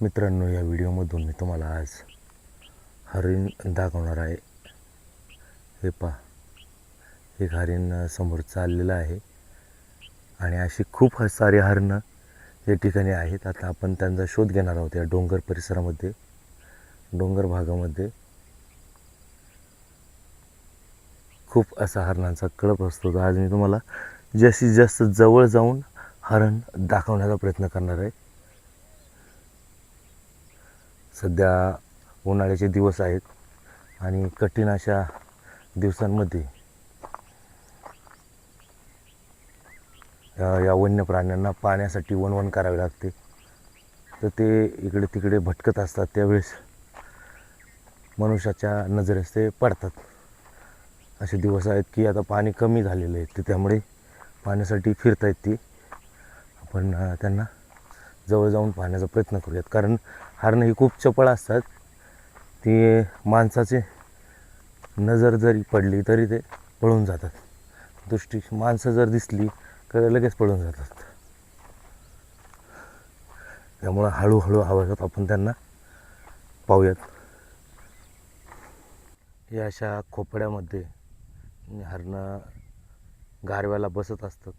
मित्रांनो, या व्हिडिओमधून मी तुम्हाला आज हरिण दाखवणार आहे. हे पहा, एक हरिण समोर चाललेलं आहे आणि अशी खूप सारी हरणं या ठिकाणी आहेत. आता आपण त्यांचा शोध घेणार आहोत या डोंगर परिसरामध्ये, डोंगर भागामध्ये खूप असा हरणांचा कळप असतो. आज मी तुम्हाला जास्तीत जास्त जवळ जाऊन हरण दाखवण्याचा प्रयत्न करणार आहे. सध्या उन्हाळ्याचे दिवस आहेत आणि कठीण अशा दिवसांमध्ये या वन्य प्राण्यांना पाण्यासाठी वणवण करावी लागते. तर ते इकडे तिकडे भटकत असतात. त्यावेळेस मनुष्याच्या नजरेस ते पडतात. असे दिवस आहेत की आता पाणी कमी झालेलं आहे, तर त्यामुळे पाण्यासाठी फिरत आहेत ती. आपण त्यांना जवळ जाऊन पाहण्याचा प्रयत्न करूयात, कारण हरणं ही खूप चपळ असतात. ती माणसाची नजर जरी पडली तरी ते पळून जातात. दृष्टी माणसं जर दिसली तर लगेच पळून जातात. त्यामुळं हळूहळू आवाजात आपण त्यांना पाहूयात. या अशा खोपड्यामध्ये हरणं गारव्याला बसत असतात.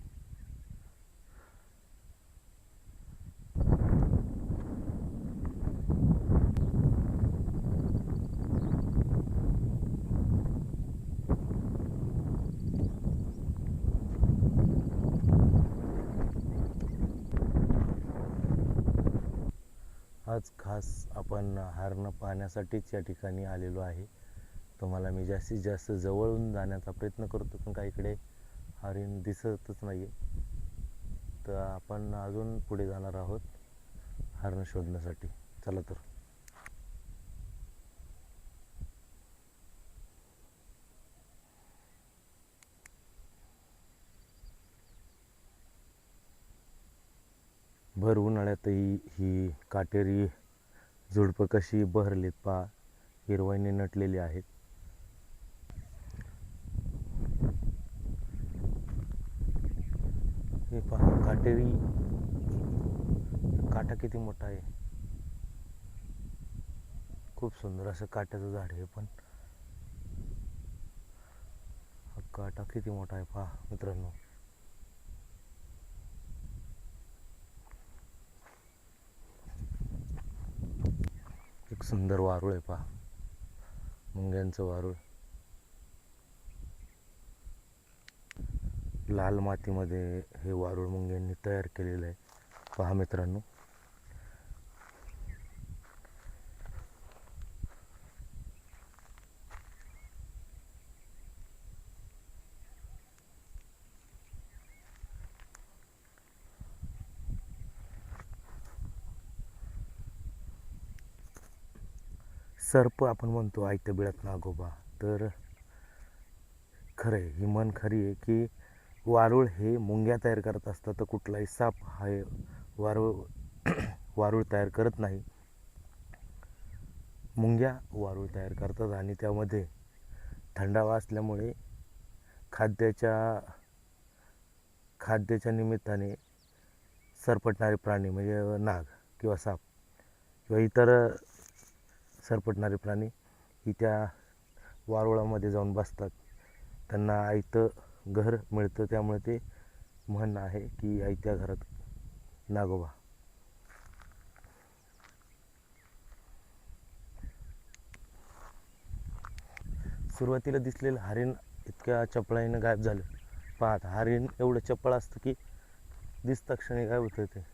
आज खास आपण हरणं पाहण्यासाठीच या ठिकाणी आलेलो आहे. तुम्हाला मी जास्तीत जास्त जवळून जाण्याचा प्रयत्न करतो, पण काही इकडे हरिण दिसतच नाही आहे. तर आपण अजून पुढे जाणार आहोत हरणं शोधण्यासाठी. चला तर. भर उन्हाळ्यातही ही काटेरी झुडपं कशी बहरलीत पहा, हिरवाईने नटलेली आहेत. हे पहा, काटेरी काटा किती मोठा आहे. खूप सुंदर असं काट्याचं झाड आहे. पण हा काटा किती मोठा आहे पहा मित्रांनो. एक सुंदर वारूळ आहे पहा, मुंग्यांचं वारूळ. लाल मातीमध्ये हे वारूळ मुंग्यांनी तयार केलेलं आहे पहा मित्रांनो. सर्प आपण म्हणतो आयत्या बिळात नागोबा, तर खरं आहे, ही म्हण खरी आहे की वारूळ हे मुंग्या तयार करत असतात. तर कुठलाही साप हा वारूळ वारूळ तयार करत नाही. मुंग्या वारूळ तयार करतात आणि त्यामध्ये थंडावा असल्यामुळे खाद्याच्या निमित्ताने सरपटणारे प्राणी म्हणजे नाग किंवा साप किंवा इतर सरपटणारे प्राणी ही त्या वारुळामध्ये जाऊन बसतात. त्यांना आयतं घर मिळतं, त्यामुळे ते म्हण आहे की आयत्या घरात नागोबा. सुरुवातीला दिसलेलं हरिण इतक्या चपळाईनं गायब झालं. पाहत हरिण एवढं चपळ असतं की दिसता क्षणी गायब होतं ते.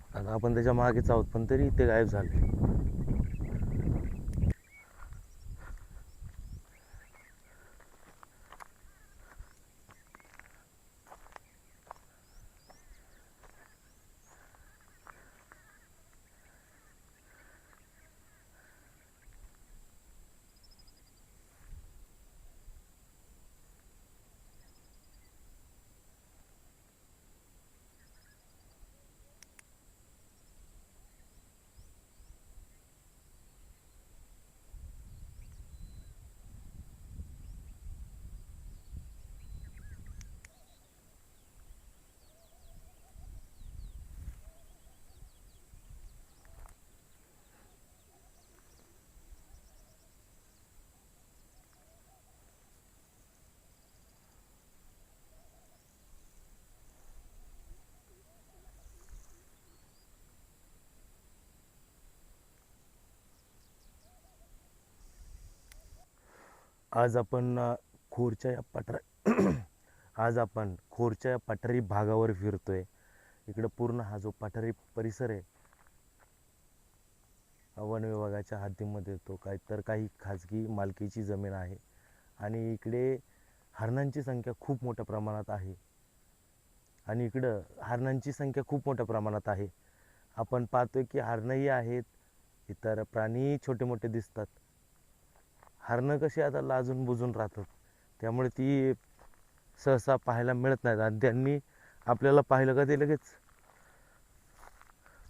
आता आपण त्याच्या मागेच आहोत, पण तरी ते गायब झाले. आज आपण खोरच्या या पठार आज आपण खोरच्या या पठारी भागावर फिरतोय. इकडं पूर्ण हा जो पठारी परिसर आहे वन विभागाच्या हद्दीमध्ये येतो. काही खाजगी मालकीची जमीन आहे आणि इकडे हरणांची संख्या खूप मोठ्या प्रमाणात आहे. आणि इकडं हरणांची संख्या खूप मोठ्या प्रमाणात आहे. आपण पाहतोय की हरणंही आहेत, इतर प्राणी छोटे मोठे दिसतात. हरणं कशी आता लाजून बुजून राहतात, त्यामुळे ती सहसा पाहायला मिळत नाहीत आणि त्यांनी आपल्याला पाहिलं का ते लगेच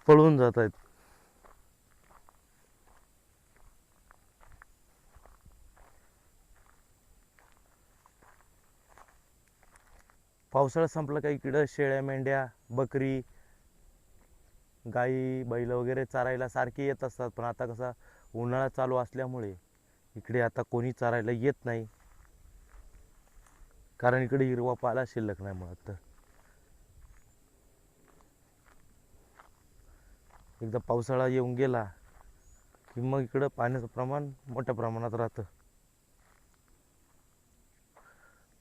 पळून जात आहेत. पावसाळा संपला का इकडं शेळ्या मेंढ्या बकरी गाई बैल वगैरे चारायला सारखे येत असतात. पण आता कसा उन्हाळा चालू असल्यामुळे इकडे आता कोणी चारायला येत नाही, कारण इकडे हिरवा पाला शिल्लक नाही मुळात. तर एकदा पावसाळा येऊन गेला की मग इकडं पाण्याचं प्रमाण मोठ्या प्रमाणात राहतं.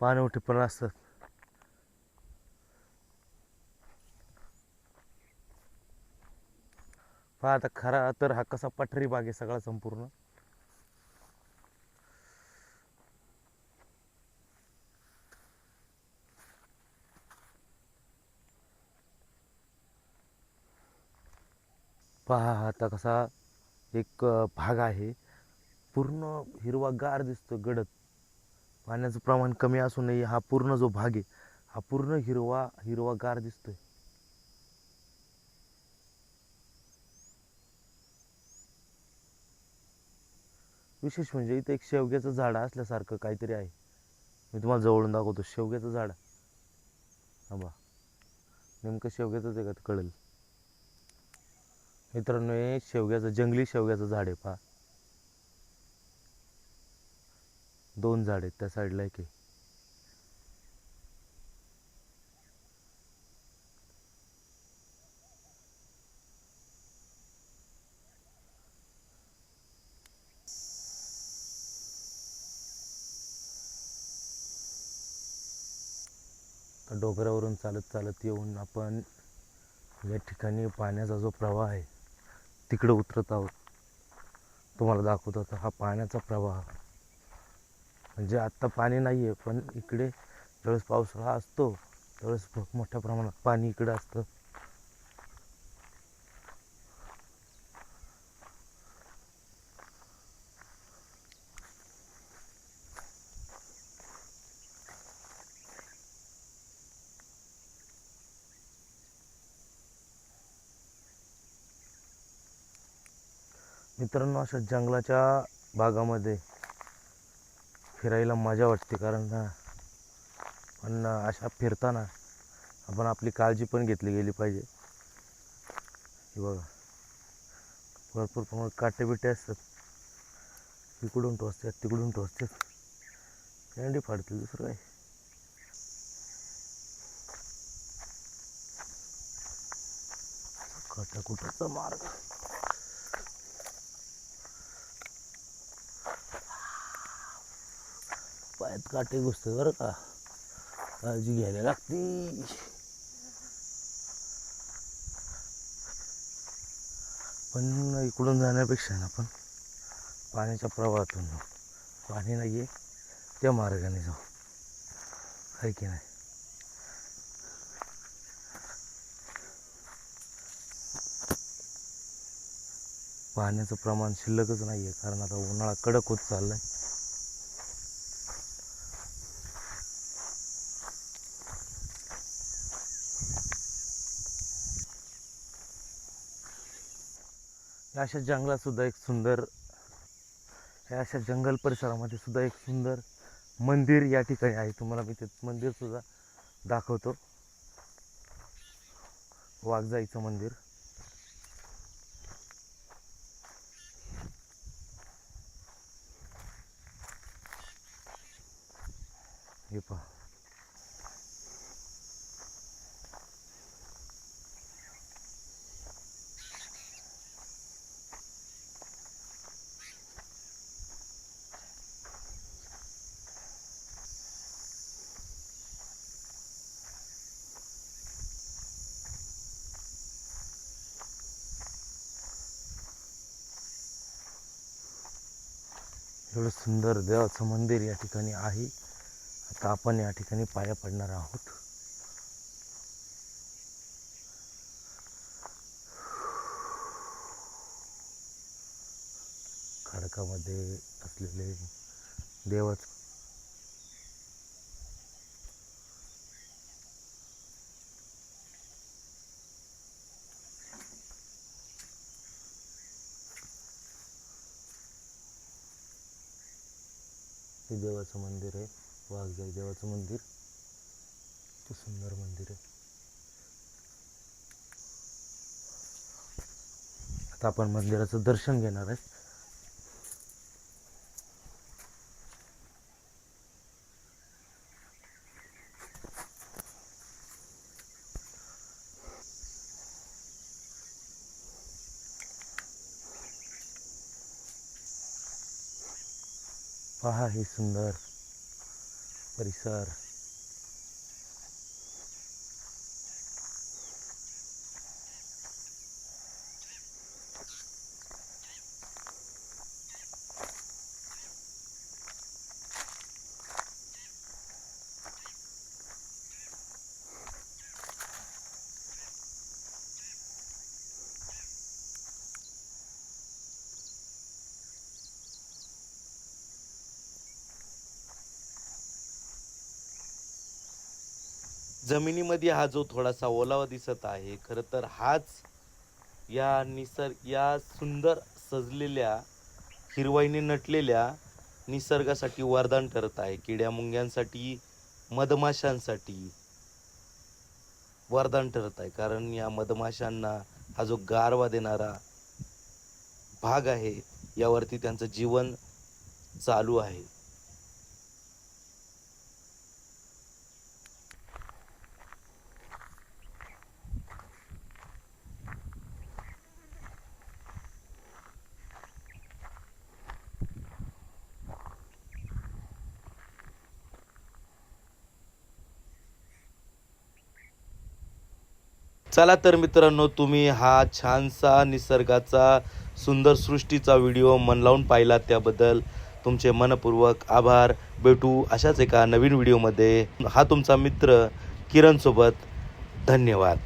पाणवठे पण असतात. पहा आता खरा तर हा कसा पठारी भाग आहे सगळा संपूर्ण. पहा आता कसा एक भाग आहे, पूर्ण हिरवागार दिसतो गडद. पाण्याचं प्रमाण कमी असूनही हा पूर्ण जो भाग आहे हा पूर्ण हिरवागार दिसतोय. विशेष म्हणजे इथं एक शेवग्याचं झाड असल्यासारखं काहीतरी आहे. मी तुम्हाला जवळून दाखवतो. शेवग्याचं झाड थांबा, नेमकं शेवग्याचंच आहे का ते कळेल. मित्रांनो हे शेवग्याचं जंगली शेवग्याचं झाड आहे. पहा, 2 झाड आहेत त्या साईडला एक आहे. तर डोंगरावरून चालत चालत येऊन आपण या ठिकाणी पाण्याचा जो प्रवाह आहे तिकडे उतरत आहोत. तुम्हाला दाखवतो आता हा पाण्याचा प्रवाह. म्हणजे आत्ता पाणी नाही आहे, पण इकडे ज्यावेळेस पावसाळा असतो त्यावेळेस खूप मोठ्या प्रमाणात पाणी इकडे असतं. मित्रांनो अशा जंगलाच्या भागामध्ये फिरायला मजा वाटते, कारण पण अशा फिरताना आपण आपली काळजी पण घेतली गेली पाहिजे. हे बघा, भरपूर प्रमाणात काटे बिटे असतात. इकडून टोचतात तिकडून टोचतात, कॅन्डी फाडतील दुसरं काय. काटाकुटाचा मार्ग. पायात काटे घुसते बरं का, काळजी घ्यायला लागती. पण इकडून जाण्यापेक्षा आपण पाण्याच्या प्रवाहातून जाऊ. पाणी नाही आहे त्या मार्गाने जाऊ, आहे की नाही. पाण्याचं प्रमाण शिल्लकच नाही आहे, कारण आता उन्हाळा कडक होत चालला आहे. अशा जंगलात सुद्धा एक सुंदर, अशा जंगल परिसरामध्ये सुद्धा एक सुंदर मंदिर या ठिकाणी आहे. तुम्हाला मी ते मंदिर सुद्धा दाखवतो. वाघजाईचं मंदिर. हे पहा, एवढं सुंदर देवाचं मंदिर या ठिकाणी आहे. आता आपण या ठिकाणी पाया पडणार आहोत. खडकामध्ये असलेले देवाचं हे देवाचं मंदिर आहे. वाघजाई देवाचं मंदिर, ते सुंदर मंदिर आहे. आता आपण मंदिराचं दर्शन घेणार आहे. पहा हे सुंदर परिसर. जमिनीमध्ये हा जो थोडासा ओलावा दिसत आहे, खरं तर हाच या सुंदर सजलेल्या हिरवाईने नटलेल्या निसर्गासाठी वरदान ठरत आहे. किड्या मुंग्यांसाठी, मधमाशांसाठी वरदान ठरत आहे. कारण या मधमाशांना हा जो गारवा देणारा भाग आहे, यावरती त्यांचं जीवन चालू आहे. चला तर मित्रांनो, तुम्ही हा छानसा निसर्गाचा सुंदर सृष्टीचा व्हिडिओ मन लावून पाहिला, त्याबद्दल तुमचे मनपूर्वक आभार. भेटू अशाच एका नवीन व्हिडिओमध्ये. हा तुमचा मित्र किरण सोबत. धन्यवाद.